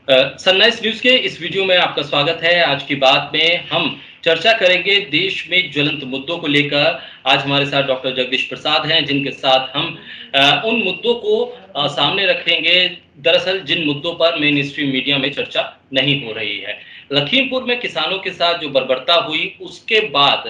Sunrise news के इस video में आपका स्वागत है। आज की बात में हम चर्चा करेंगे देश में ज्वलंत मुद्दों को लेकर। आज हमारे साथ डॉक्टर जगदीश प्रसाद हैं, जिनके साथ हम उन मुद्दों को सामने रखेंगे, दरअसल जिन मुद्दों पर मेन स्ट्रीम मीडिया में चर्चा नहीं हो रही है। लखीमपुर में किसानों के साथ जो बर्बरता हुई, उसके बाद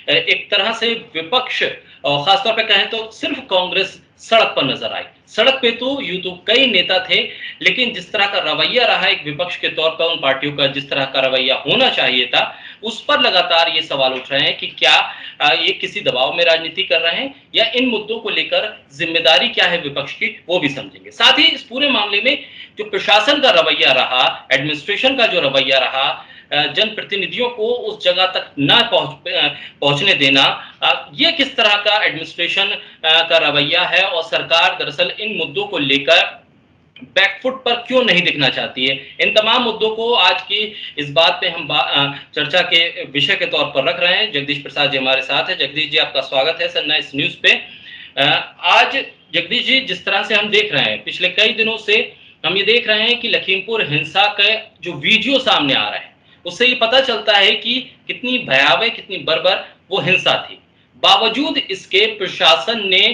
एक तरह से विपक्ष और खासतौर पे कहें तो सिर्फ कांग्रेस सड़क पर नजर आई। सड़क पे तो यूं तो कई नेता थे, लेकिन जिस तरह का रवैया रहा एक विपक्ष के तौर पर उन पार्टियों का, जिस तरह का रवैया होना चाहिए था, उस पर लगातार ये सवाल उठ रहे हैं कि क्या ये किसी दबाव में राजनीति कर रहे हैं या इन मुद्दों को लेकर जिम्मेदारी क्या है विपक्ष की, वो भी समझेंगे। साथ ही इस पूरे मामले में जो प्रशासन का रवैया रहा, एडमिनिस्ट्रेशन का जो रवैया रहा, जनप्रतिनिधियों को उस जगह तक ना पहुंचने देना, ये किस तरह का एडमिनिस्ट्रेशन का रवैया है और सरकार दरअसल इन मुद्दों को लेकर बैकफुट पर क्यों नहीं दिखना चाहती है। इन तमाम मुद्दों को आज की इस बात पे हम चर्चा के विषय के तौर पर रख रहे हैं। जगदीश प्रसाद जी हमारे साथ है। जगदीश जी, आपका स्वागत है सनराइज न्यूज पे। आज जगदीश जी, जिस तरह से हम देख रहे हैं, पिछले कई दिनों से हम ये देख रहे हैं कि लखीमपुर हिंसा के जो वीडियो सामने आ रहे हैं, उससे ये पता चलता है कि कितनी भयावह, कितनी बर्बर वो हिंसा थी। बावजूद इसके प्रशासन ने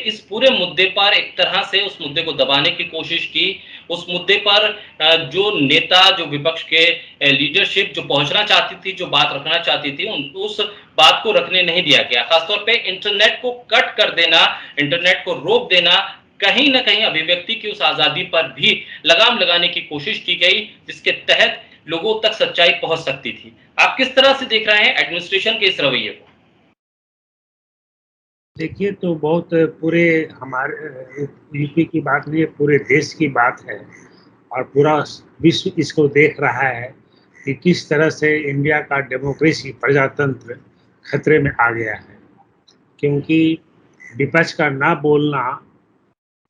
इस पूरे मुद्दे पर एक तरह से उस मुद्दे को दबाने की कोशिश की। उस मुद्दे पर जो नेता, जो विपक्ष के लीडरशिप जो पहुंचना चाहती थी, जो बात रखना चाहती थी, उस बात को रखने नहीं दिया गया। खासतौर पे इंटरनेट को कट कर देना, इंटरनेट को रोक देना, कहीं ना कहीं अभिव्यक्ति की उस आजादी पर भी लगाम लगाने की कोशिश की गई, जिसके तहत लोगों तक सच्चाई पहुंच सकती थी। आप किस तरह से देख रहे हैं एडमिनिस्ट्रेशन के इस रवैये को? देखिए, तो बहुत पूरे हमारे यूपी की बात नहीं है, पूरे देश की बात है और पूरा विश्व इसको देख रहा है कि किस तरह से इंडिया का डेमोक्रेसी, प्रजातंत्र खतरे में आ गया है। क्योंकि विपक्ष का ना बोलना,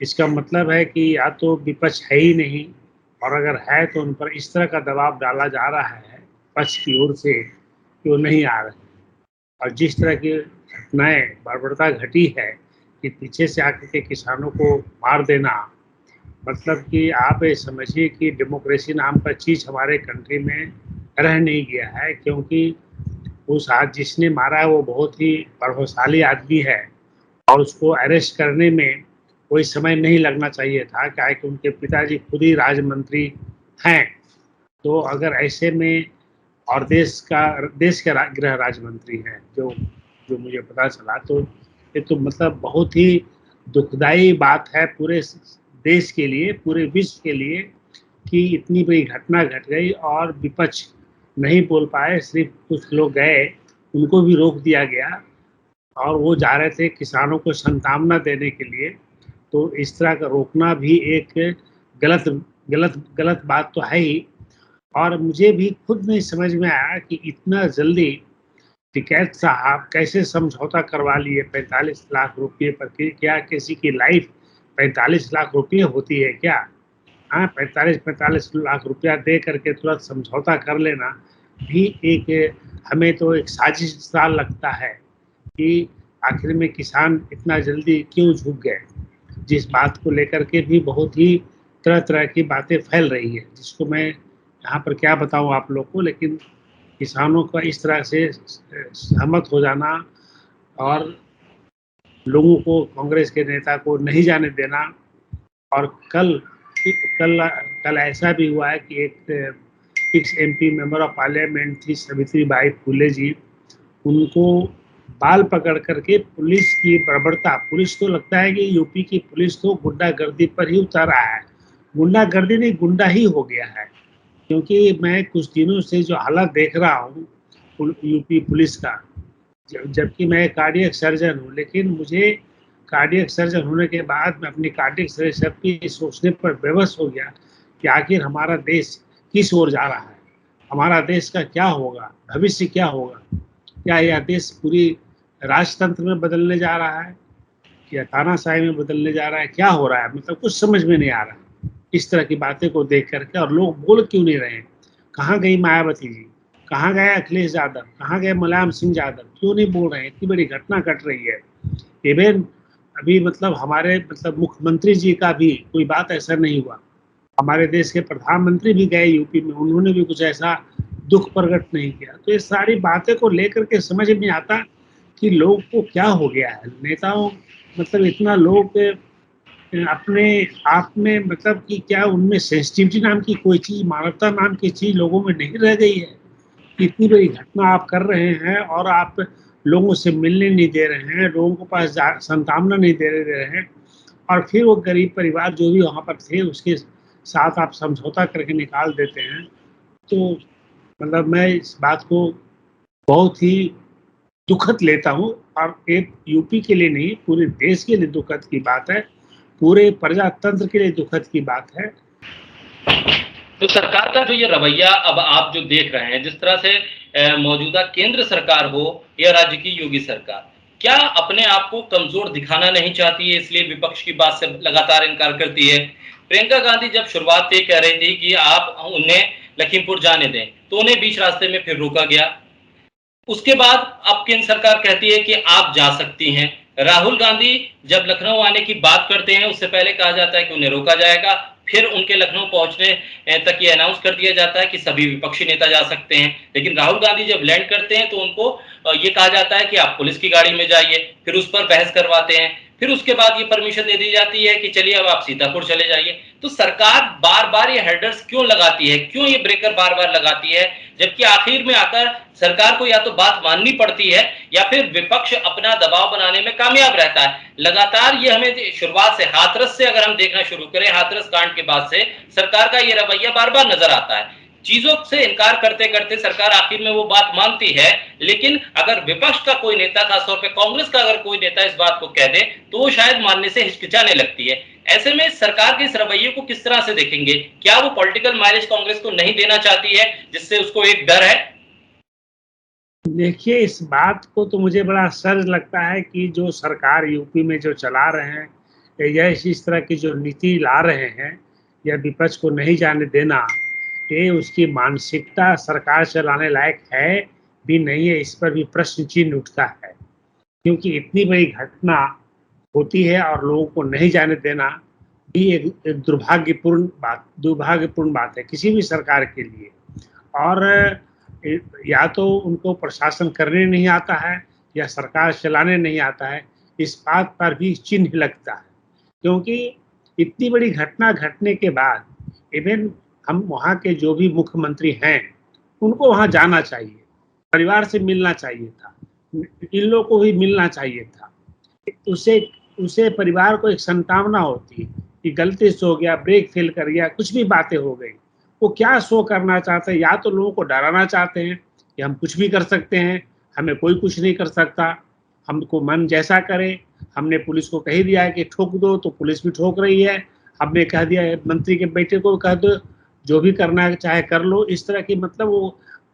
इसका मतलब है कि या तो विपक्ष है ही नहीं, और अगर है तो उन पर इस तरह का दबाव डाला जा रहा है पक्ष की ओर से कि वो नहीं आ रहे। और जिस तरह की घटनाएं, बर्बरता घटी है कि पीछे से आकर के किसानों को मार देना, मतलब कि आप ये समझिए कि डेमोक्रेसी नाम का चीज़ हमारे कंट्री में रह नहीं गया है। क्योंकि उस आज जिसने मारा है वो बहुत ही प्रभावशाली आदमी है और उसको अरेस्ट करने में कोई समय नहीं लगना चाहिए था, क्या कि उनके पिताजी खुद ही राज्य मंत्री हैं। तो अगर ऐसे में, और देश के गृह राज्य मंत्री हैं, जो जो मुझे पता चला, तो ये तो मतलब बहुत ही दुखदाई बात है पूरे देश के लिए, पूरे विश्व के लिए, कि इतनी बड़ी घटना घट गई और विपक्ष नहीं बोल पाए। सिर्फ कुछ लोग गए, उनको भी रोक दिया गया और वो जा रहे थे किसानों को सांत्वना देने के लिए। तो इस तरह का रोकना भी एक गलत गलत गलत बात तो है ही। और मुझे भी खुद नहीं समझ में आया कि इतना जल्दी टिकैत साहब कैसे समझौता करवा लिए 45 लाख रुपये पर। क्या किसी की लाइफ 45 लाख रुपये होती है क्या? हाँ, 45 लाख रुपया दे करके तुरंत समझौता कर लेना भी एक, हमें तो एक साजिश सा लगता है कि आखिर में किसान इतना जल्दी क्यों झुक गए। जिस बात को लेकर के भी बहुत ही तरह तरह की बातें फैल रही है, जिसको मैं यहाँ पर क्या बताऊँ आप लोग को। लेकिन किसानों का इस तरह से सहमत हो जाना और लोगों को, कांग्रेस के नेता को नहीं जाने देना। और कल कल ऐसा भी हुआ है कि एक x MP member of parliament थी सावित्री बाई फुले जी, उनको बाल पकड़ करके पुलिस की बर्बरता, पुलिस तो लगता है कि यूपी की पुलिस तो गुंडागर्दी पर ही उतरा है। गुंडागर्दी नहीं, गुंडा ही हो गया है। क्योंकि मैं कुछ दिनों से जो हालत देख रहा हूँ यूपी पुलिस का, जबकि मैं कार्डियक सर्जन हूँ, लेकिन मुझे कार्डियक सर्जन होने के बाद मैं अपनी कार्डियक सर्जरी सोचने पर बेबस हो गया कि आखिर हमारा देश किस ओर जा रहा है, हमारा देश का क्या होगा, भविष्य क्या होगा। क्या यह देश पूरी राजतंत्र में बदलने जा रहा है या तानाशाही में बदलने जा रहा है? क्या हो रहा है, मतलब कुछ समझ में नहीं आ रहा है इस तरह की बातें को देख करके। और लोग बोल क्यों नहीं रहे हैं? कहाँ गई मायावती जी, कहाँ गए अखिलेश यादव, कहाँ गए मुलायम सिंह यादव, क्यों नहीं बोल रहे हैं? इतनी बड़ी घटना घट रही है। इवन अभी मतलब हमारे मतलब मुख्यमंत्री जी का भी कोई बात ऐसा नहीं हुआ। हमारे देश के प्रधानमंत्री भी गए यूपी में, उन्होंने भी कुछ ऐसा दुख प्रकट नहीं किया। तो ये सारी बातें को लेकर के समझ में आता कि लोग को क्या हो गया है। नेताओं मतलब इतना लोग अपने आप में मतलब कि क्या उनमें सेंसिटिविटी नाम की कोई चीज़, मानवता नाम की चीज़ लोगों में नहीं रह गई है। इतनी बड़ी घटना आप कर रहे हैं और आप लोगों से मिलने नहीं दे रहे हैं, लोगों के पास सांत्वना नहीं दे रहे हैं, और फिर वो गरीब परिवार जो भी वहाँ पर थे उसके साथ आप समझौता करके निकाल देते हैं। तो मतलब मैं इस बात को बहुत ही दुखद लेता हूँ, और एक यूपी के लिए नहीं, पूरे देश के लिए दुखद की बात है, पूरे प्रजातंत्र के लिए दुखद की बात है। तो सरकार का जो ये रवैया अब आप जो देख रहे हैं, जिस तरह से मौजूदा केंद्र सरकार हो या राज्य की योगी सरकार, क्या अपने आप को कमजोर दिखाना नहीं चाहती है, इसलिए विपक्ष की बात से लगातार इनकार करती है? प्रियंका गांधी जब शुरुआत ये कह रही थी कि आप उन्हें लखीमपुर जाने दें, तो उन्हें बीच रास्ते में फिर रोका गया। उसके बाद अब केंद्र सरकार कहती है कि आप जा सकती हैं। राहुल गांधी जब लखनऊ आने की बात करते हैं, उससे पहले कहा जाता है कि उन्हें रोका जाएगा। फिर उनके लखनऊ पहुंचने तक ये अनाउंस कर दिया जाता है कि सभी विपक्षी नेता जा सकते हैं। लेकिन राहुल गांधी जब लैंड करते हैं तो उनको ये कहा जाता है कि आप पुलिस की गाड़ी में जाइए। फिर उस पर बहस करवाते हैं। फिर उसके बाद ये परमिशन दे दी जाती है कि चलिए अब आप सीतापुर चले जाइए। तो सरकार बार बार ये हेडर्स क्यों लगाती है, क्यों ये ब्रेकर बार बार लगाती है, जबकि आखिर में आकर सरकार को या तो बात माननी पड़ती है या फिर विपक्ष अपना दबाव बनाने में कामयाब रहता है। लगातार ये हमें शुरुआत से हाथरस से अगर हम देखना शुरू करें, हाथरस कांड के बाद से सरकार का ये रवैया बार बार नजर आता है। चीजों से इनकार करते करते सरकार आखिर में वो बात मानती है, लेकिन अगर विपक्ष का कोई नेता, खासतौर पे कांग्रेस का अगर कोई नेता इस बात को कह दे तो वो शायद मानने से हिचकिचाने लगती है। ऐसे में सरकार के इस रवैये को किस तरह से देखेंगे? क्या वो पॉलिटिकल माइलेज कांग्रेस को नहीं देना चाहती है, जिससे उसको एक डर है? देखिए, इस बात को तो मुझे बड़ा असहज लगता है कि जो सरकार यूपी में जो चला रहे हैं, या इस तरह की जो नीति ला रहे हैं, या विपक्ष को नहीं जाने देना, ये उसकी मानसिकता सरकार चलाने लायक है भी नहीं है, इस पर भी प्रश्न चिन्ह उठता है। क्योंकि इतनी बड़ी घटना होती है और लोगों को नहीं जाने देना भी एक दुर्भाग्यपूर्ण बात है किसी भी सरकार के लिए। और या तो उनको प्रशासन करने नहीं आता है या सरकार चलाने नहीं आता है, इस बात पर भी चिन्ह लगता है। क्योंकि इतनी बड़ी घटना घटने के बाद इवन हम वहाँ के जो भी मुख्यमंत्री हैं, उनको वहाँ जाना चाहिए, परिवार से मिलना चाहिए था, इन लोगों को भी मिलना चाहिए था। उसे उसे परिवार को एक संतावना होती है कि गलती से हो गया, ब्रेक फेल कर गया, कुछ भी बातें हो गई। वो क्या शो करना चाहते हैं? या तो लोगों को डराना चाहते हैं कि हम कुछ भी कर सकते हैं, हमें कोई कुछ नहीं कर सकता, हमको मन जैसा करे। हमने पुलिस को कह दिया है कि ठोक दो, तो पुलिस भी ठोक रही है। हमने कह दिया है मंत्री के बेटे को कह दो, जो भी करना है चाहे कर लो। इस तरह की मतलब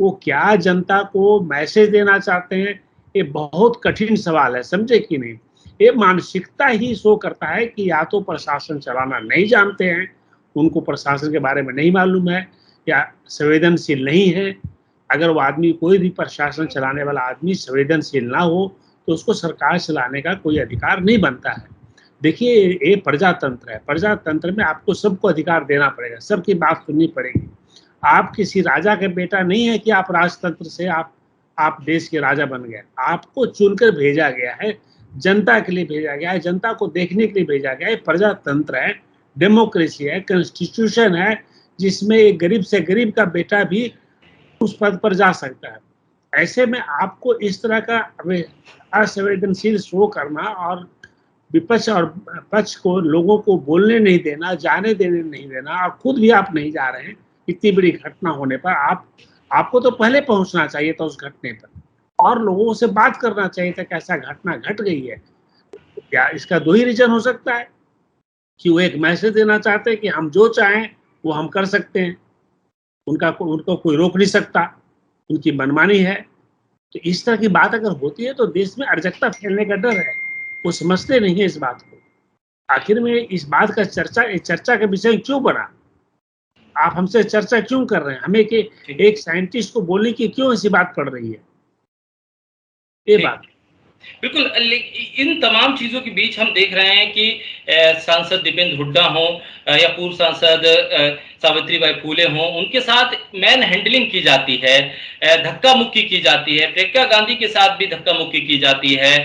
वो क्या जनता को मैसेज देना चाहते हैं, ये बहुत कठिन सवाल है, समझे कि नहीं? ये मानसिकता ही शो करता है कि या तो प्रशासन चलाना नहीं जानते हैं, उनको प्रशासन के बारे में नहीं मालूम है, या संवेदनशील नहीं है। अगर वो आदमी, कोई भी प्रशासन चलाने वाला आदमी संवेदनशील ना हो तो उसको सरकार चलाने का कोई अधिकार नहीं बनता है। देखिए, ये प्रजातंत्र है, प्रजातंत्र में आपको सबको अधिकार देना पड़ेगा, सबकी बात सुननी पड़ेगी। आप किसी राजा के बेटा नहीं है कि आप राजतंत्र से आप देश के राजा बन गए। आपको चुनकर भेजा गया है, जनता के लिए भेजा गया है, जनता को देखने के लिए भेजा गया है। प्रजातंत्र है, डेमोक्रेसी है, कॉन्स्टिट्यूशन है, जिसमें एक गरीब से गरीब का बेटा भी उस पद पर जा सकता है। ऐसे में आपको इस तरह का असंवेदनशील शो करना और विपक्ष और पक्ष को, लोगों को बोलने नहीं देना, जाने देने नहीं देना, और खुद भी आप नहीं जा रहे हैं इतनी बड़ी घटना होने पर। आपको तो पहले पहुंचना चाहिए था उस घटने पर और लोगों से बात करना चाहिए था कि ऐसा घटना घट गई है। क्या इसका दो ही रीजन हो सकता है कि वो एक मैसेज देना चाहते हैं कि हम जो चाहें वो हम कर सकते हैं, उनको कोई रोक नहीं सकता, उनकी मनमानी है। तो इस तरह की बात अगर होती है तो देश में अराजकता फैलने का डर है। वो समझते नहीं है इस बात को। आखिर में इस बात का चर्चा का विषय क्यों बना? आप हमसे चर्चा क्यों कर रहे हैं? हमें कि एक साइंटिस्ट को बोलने की क्यों ऐसी बात पड़ रही है? ये बात। बिल्कुल, इन तमाम चीज़ों के बीच हम देख रहे हैं कि सांसद दीपेंद्र हुड्डा हों या पूर्व सांसद सावित्रीबाई फूले हों, उनके साथ मैन हैंडलिंग की जाती है, धक्का-मुक्की की जाती है, प्रियंका गांधी के साथ भी धक्का-मुक्की की जाती है।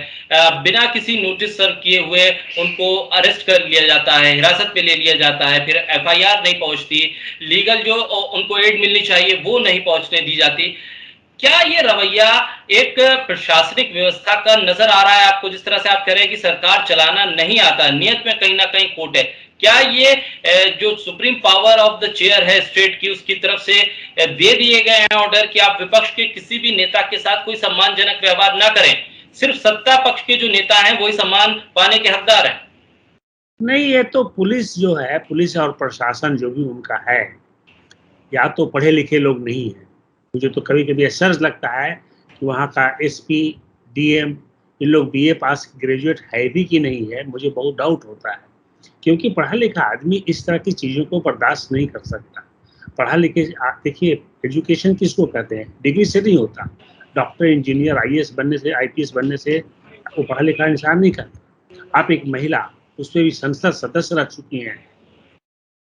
बिना किसी नोटिस सर्व किए हुए उनको अरेस्ट कर लिया जाता है, हिरासत में ले लिया जाता है, फिर एफआईआर नहीं पहुँचती, लीगल जो उनको एड मिलनी चाहिए, वो नहीं पहुँचने दी जाती। क्या ये रवैया एक प्रशासनिक व्यवस्था का नजर आ रहा है आपको? जिस तरह से आप कह रहे हैं कि सरकार चलाना नहीं आता, नियत में कहीं ना कहीं खोट है। क्या ये जो supreme power of the chair है स्टेट की, उसकी तरफ से दे दिए गए हैं ऑर्डर कि आप विपक्ष के किसी भी नेता के साथ कोई सम्मानजनक व्यवहार ना करें, सिर्फ सत्ता पक्ष के जो नेता हैं वही सम्मान पाने के हकदार हैं? नहीं, ये तो पुलिस जो है, पुलिस और प्रशासन जो भी उनका है, या तो पढ़े लिखे लोग नहीं है। मुझे तो कभी कभी ऐसा लगता है कि वहाँ का एसपी, डीएम, इन लोग बीए पास ग्रेजुएट है भी कि नहीं है, मुझे बहुत डाउट होता है। क्योंकि पढ़ा लिखा आदमी इस तरह की चीज़ों को बर्दाश्त नहीं कर सकता। पढ़ा लिखे देखिए, एजुकेशन किसको कहते हैं? डिग्री से नहीं होता। डॉक्टर, इंजीनियर, आईएएस बनने से, आईपीएस बनने से वो पढ़ा लिखा इंसान नहीं कहता। आप एक महिला, उसमें भी संसद सदस्य रह चुकी हैं,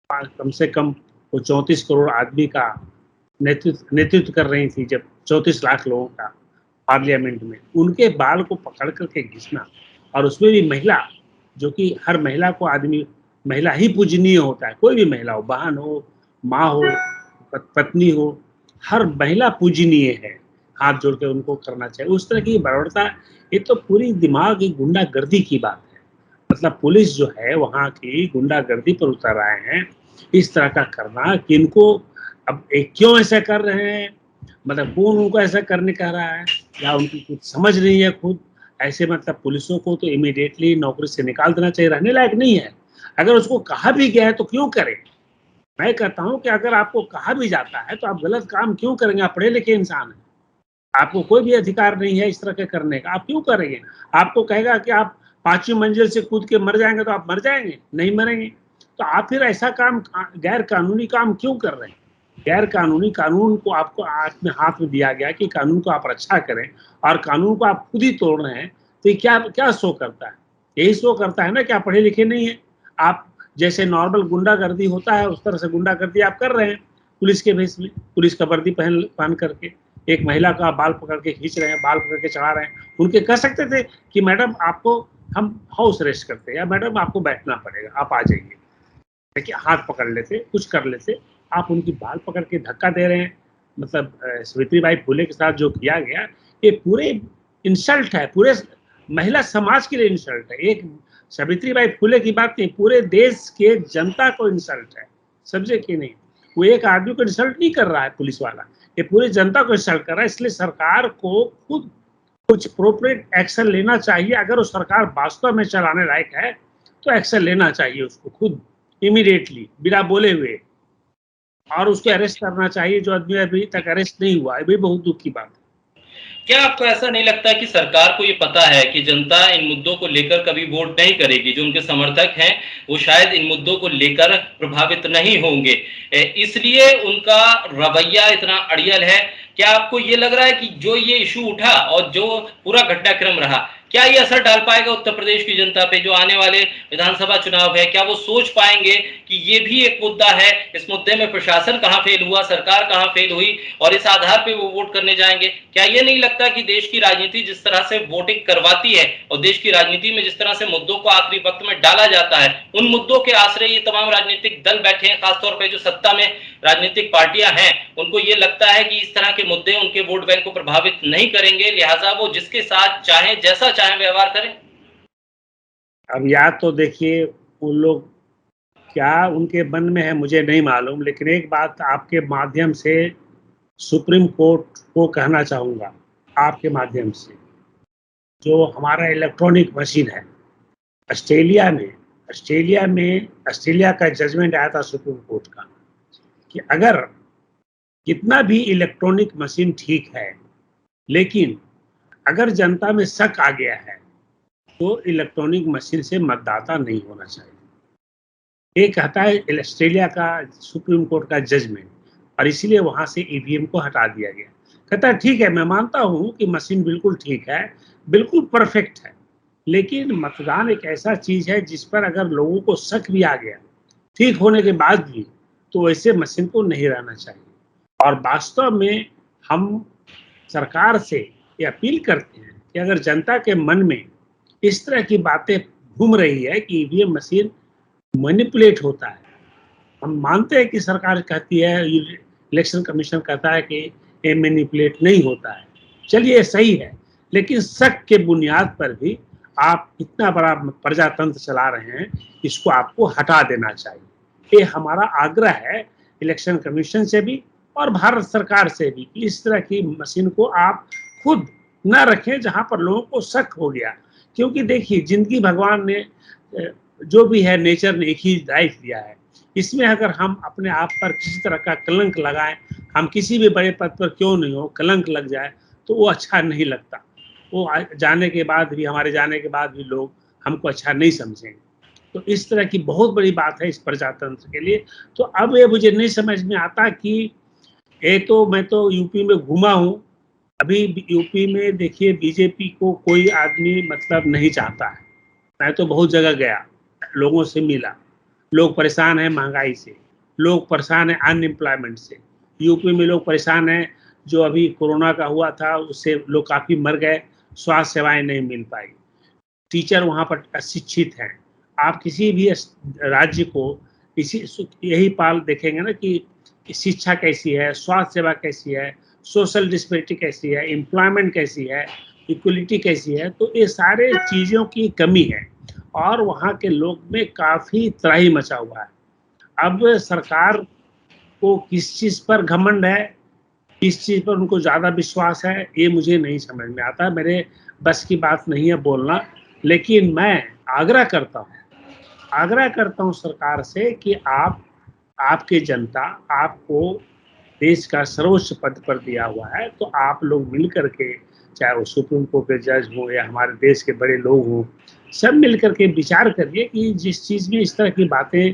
कम से कम वो 34 करोड़ आदमी का नेतृत्व कर रही थी, जब 34 लाख लोगों का पार्लियामेंट में, उनके बाल को पकड़ करके घिसना, और उसमें भी महिला, जो कि हर महिला को आदमी, महिला ही पूजनीय होता है, कोई भी महिला हो, बहन हो, माँ हो, पत्नी हो, हर महिला पूजनीय है। हाथ जोड़ के उनको करना चाहिए, उस तरह की बर्बरता। ये तो पूरी दिमाग की गुंडागर्दी की बात है। मतलब पुलिस जो है वहाँ की गुंडागर्दी पर उतर आए हैं। इस तरह का करना कि इनको, अब एक क्यों ऐसा कर रहे हैं, मतलब कौन उनको ऐसा करने कह रहा है, या उनकी कुछ समझ नहीं है खुद। ऐसे मतलब पुलिसों को तो इमीडिएटली नौकरी से निकाल देना चाहिए, रहने लायक नहीं है। अगर उसको कहा भी गया है तो क्यों करे? मैं कहता हूँ कि अगर आपको कहा भी जाता है तो आप गलत काम क्यों करेंगे? आप पढ़े लिखे इंसान हैं, आपको कोई भी अधिकार नहीं है इस तरह के करने का, आप क्यों करेंगे? आपको कहेगा कि आप 5वीं मंजिल से कूद के मर जाएंगे तो आप मर जाएंगे? नहीं मरेंगे। तो आप फिर ऐसा काम, गैर कानूनी काम क्यों कर रहे हैं? गैर कानूनी, कानून को आपको अपने हाथ में दिया गया कि कानून को आप रक्षा करें, और कानून को आप खुद ही तोड़ रहे हैं। तो ये क्या क्या शो करता है? यही शो करता है ना कि आप पढ़े लिखे नहीं है। आप जैसे नॉर्मल गुंडागर्दी होता है उस तरह से गुंडागर्दी आप कर रहे हैं, पुलिस के भेष में, पुलिस का वर्दी पहन करके एक महिला का बाल पकड़ के खींच रहे हैं, बाल पकड़ के चढ़ा रहे हैं। उनके कह सकते थे कि मैडम आपको हम हाउस अरेस्ट करते हैं, या मैडम आपको बैठना पड़ेगा, आप आ जाइए। देखिए, हाथ पकड़ लेते, कुछ कर लेते। आप उनकी बाल पकड़ के धक्का दे रहे हैं। मतलब सावित्रीबाई फुले के साथ जो किया गया, ये पूरे इंसल्ट है, पूरे महिला समाज के लिए इंसल्ट है। एक सावित्रीबाई फुले की बात नहीं, पूरे देश के जनता को इंसल्ट है, सबसे की नहीं। वो एक आदमी को इंसल्ट नहीं कर रहा है पुलिस वाला, ये पूरी जनता को इंसल्ट कर रहा है। इसलिए सरकार को खुद कुछ अप्रोप्रिएट एक्शन लेना चाहिए। अगर वो सरकार वास्तव में चलाने लायक है तो एक्शन लेना चाहिए उसको खुद, इमीडिएटली, बिना बोले हुए, और उसको अरेस्ट करना चाहिए जो आदमी अभी तक अरेस्ट नहीं हुआ है। भी बहुत दुख की बात है। क्या आपको ऐसा नहीं लगता कि सरकार को ये पता है कि जनता इन मुद्दों को लेकर कभी वोट नहीं करेगी, जो उनके समर्थक हैं वो शायद इन मुद्दों को लेकर प्रभावित नहीं होंगे, इसलिए उनका रवैया इतना अड़ियल है? क्या आपको ये लग रहा है कि जो ये इशू उठा और जो पूरा घटनाक्रम रहा, क्या ये असर डाल पाएगा उत्तर प्रदेश की जनता पे? जो आने वाले विधानसभा चुनाव है, क्या वो सोच पाएंगे कि ये भी एक मुद्दा है, इस मुद्दे में प्रशासन कहाँ फेल हुआ, सरकार कहाँ फेल हुई, और इस आधार पे वो वोट करने जाएंगे? क्या ये नहीं लगता कि देश की राजनीति जिस तरह से वोटिंग करवाती है और देश की राजनीति में जिस तरह से मुद्दों को आखिरी वक्त में डाला जाता है, उन मुद्दों के आश्रय ये तमाम राजनीतिक दल बैठे हैं, खासतौर पर जो सत्ता में राजनीतिक पार्टियां हैं, उनको ये लगता है कि इस तरह के मुद्दे उनके वोट बैंक को प्रभावित नहीं करेंगे, लिहाजा वो जिसके साथ चाहे, जैसा चाहे व्यवहार करें? अब या तो देखिए, वो लोग क्या उनके मन में है मुझे नहीं मालूम, लेकिन एक बात आपके माध्यम से सुप्रीम कोर्ट को कहना चाहूँगा, आपके माध्यम से, जो हमारा इलेक्ट्रॉनिक मशीन है ऑस्ट्रेलिया में, ऑस्ट्रेलिया का जजमेंट आया था सुप्रीम कोर्ट का कि अगर कितना भी इलेक्ट्रॉनिक मशीन ठीक है, लेकिन अगर जनता में शक आ गया है तो इलेक्ट्रॉनिक मशीन से मतदाता नहीं होना चाहिए। ये कहता है ऑस्ट्रेलिया का सुप्रीम कोर्ट का जजमेंट, और इसीलिए वहां से ईवीएम को हटा दिया गया। कहता है ठीक है, मैं मानता हूं कि मशीन बिल्कुल ठीक है, बिल्कुल परफेक्ट है, लेकिन मतदान एक ऐसा चीज़ है जिस पर अगर लोगों को शक भी आ गया, ठीक होने के बाद भी, तो वैसे मशीन को नहीं रहना चाहिए। और वास्तव में हम सरकार से ये अपील करते हैं कि अगर जनता के मन में इस तरह की बातें घूम रही है कि ईवीएम मशीन मैनिपुलेट होता है, हम मानते हैं कि सरकार कहती है, इलेक्शन कमीशन कहता है कि ये मैनिपुलेट नहीं होता है, चलिए सही है, लेकिन शक के बुनियाद पर भी आप इतना बड़ा प्रजातंत्र चला रहे हैं, इसको आपको हटा देना चाहिए। ये हमारा आग्रह है इलेक्शन कमीशन से भी और भारत सरकार से भी कि इस तरह की मशीन को आप खुद न रखें जहां पर लोगों को शक हो गया, क्योंकि देखिए जिंदगी भगवान ने जो भी है, नेचर ने एक ही लाइफ दिया है, इसमें अगर हम अपने आप पर किसी तरह का कलंक लगाएं, हम किसी भी बड़े पद पर क्यों नहीं हो, कलंक लग जाए तो वो अच्छा नहीं लगता। वो जाने के बाद भी, हमारे जाने के बाद भी लोग हमको अच्छा नहीं समझेंगे। तो इस तरह की बहुत बड़ी बात है इस प्रजातंत्र के लिए। तो अब ये मुझे नहीं समझ में आता कि मैं तो यूपी में घूमा हूँ, अभी यूपी में देखिए बीजेपी को कोई आदमी मतलब नहीं चाहता है। मैं तो बहुत जगह गया, लोगों से मिला, लोग परेशान हैं महंगाई से, लोग परेशान हैं अनएम्प्लॉयमेंट से। यूपी में लोग परेशान हैं, जो अभी कोरोना का हुआ था उससे लोग काफ़ी मर गए, स्वास्थ्य सेवाएँ नहीं मिल पाई। टीचर वहाँ पर अशिक्षित हैं। आप किसी भी राज्य को यही पाल देखेंगे ना कि शिक्षा कैसी है, स्वास्थ्य सेवा कैसी है, सोशल डिस्पैरिटी कैसी है, एम्प्लॉयमेंट कैसी है, इक्वलिटी कैसी है, तो ये सारे चीज़ों की कमी है और वहाँ के लोग में काफ़ी त्राही मचा हुआ है। अब सरकार को किस चीज़ पर घमंड है, किस चीज़ पर उनको ज़्यादा विश्वास है, ये मुझे नहीं समझ में आता। मेरे बस की बात नहीं है बोलना, लेकिन मैं आग्रह करता हूँ सरकार से कि आपकी जनता आपको देश का सर्वोच्च पद पर दिया हुआ है, तो आप लोग मिल कर के, चाहे वो सुप्रीम कोर्ट के जज हों या हमारे देश के बड़े लोग हों, सब मिल कर के विचार करिए कि जिस चीज़ में इस तरह की बातें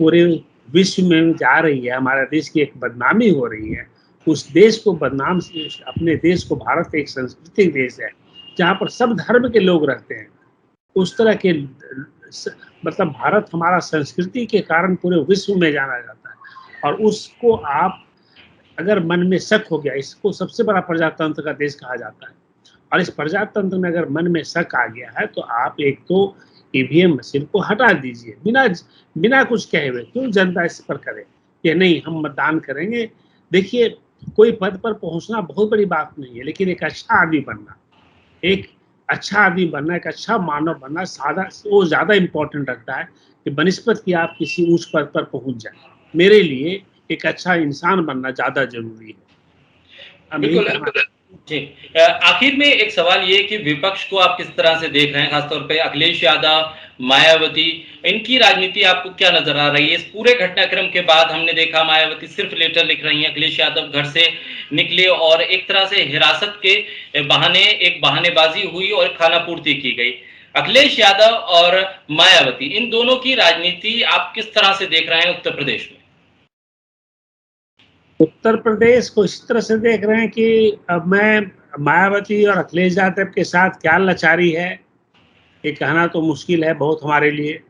पूरे विश्व में जा रही है, हमारे देश की एक बदनामी हो रही है, उस देश को बदनाम से, अपने देश को, भारत एक सांस्कृतिक देश है, जहाँ पर सब धर्म के लोग रहते हैं, उस तरह के मतलब भारत हमारा संस्कृति के कारण पूरे विश्व में जाना जाता है और उसको आप अगर मन में शक हो गया, इसको सबसे बड़ा प्रजातंत्र का देश कहा जाता है और इस प्रजातंत्र में अगर मन में शक आ गया है तो आप एक तो ईवीएम मशीन को हटा दीजिए, बिना कुछ कहे हुए। क्यों जनता इस पर करे कि नहीं हम मतदान करेंगे। देखिए कोई पद पर पहुंचना बहुत बड़ी बात नहीं है, लेकिन एक अच्छा आदमी बनना, एक अच्छा मानव बनना वो ज़्यादा इम्पोर्टेंट रखता है कि बनिस्बत कि आप किसी ऊंच पद पर पहुंच जाए। मेरे लिए एक अच्छा इंसान बनना ज़्यादा ज़रूरी है। बिल्कुल जी। आखिर में एक सवाल ये कि विपक्ष को आप किस तरह से देख रहे हैं, खासतौर पे अखिलेश यादव, मायावती, इनकी राजनीति आपको क्या नजर आ रही है? इस पूरे घटनाक्रम के बाद हमने देखा मायावती सिर्फ लेटर लिख रही हैं, अखिलेश यादव घर से निकले और एक तरह से हिरासत के बहाने एक बहानेबाजी हुई और खाना पूर्ति की गई। अखिलेश यादव और मायावती, इन दोनों की राजनीति आप किस तरह से देख रहे हैं उत्तर प्रदेश में? उत्तर प्रदेश को इस तरह से देख रहे हैं कि अब मैं मायावती और अखिलेश यादव के साथ क्या लाचारी है, ये कहना तो मुश्किल है बहुत हमारे लिए।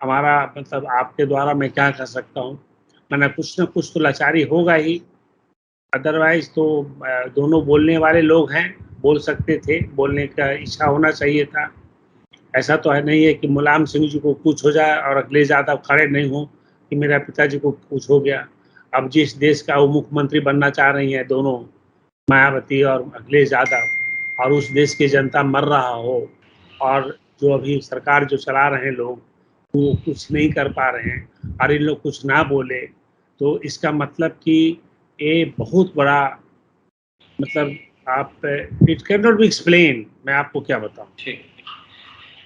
हमारा मतलब आपके द्वारा मैं क्या कर सकता हूँ, मैंने कुछ न कुछ तो लाचारी होगा ही, अदरवाइज तो दोनों बोलने वाले लोग हैं, बोल सकते थे, बोलने का इच्छा होना चाहिए था। ऐसा तो है नहीं है कि मुलायम सिंह जी को कुछ हो जाए और अखिलेश यादव खड़े नहीं हो कि मेरा पिताजी को कुछ हो गया। अब जिस देश का वो मुख्यमंत्री बनना चाह रही हैं दोनों, मायावती और अखिलेश यादव, और उस देश की जनता मर रहा हो और जो अभी सरकार जो चला रहे हैं लोग, वो कुछ नहीं कर पा रहे हैं और इन लोग कुछ ना बोले, तो इसका मतलब कि ये बहुत बड़ा मतलब आप it can not be explain, मैं आपको क्या बताऊँ। ठीक।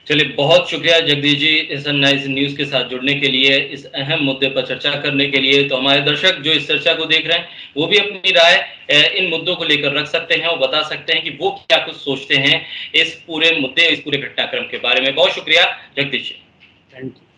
चलिए, बहुत शुक्रिया जगदीश जी इस नाइस न्यूज़ के साथ जुड़ने के लिए, इस अहम मुद्दे पर चर्चा करने के लिए। तो हमारे दर्शक जो इस चर्चा को देख रहे हैं, वो भी अपनी राय इन मुद्दों को लेकर रख सकते हैं और बता सकते हैं कि वो क्या कुछ सोचते हैं इस पूरे मुद्दे, इस पूरे घटनाक्रम के बारे में। बहुत शुक्रिया जगदीश जी। Thank you.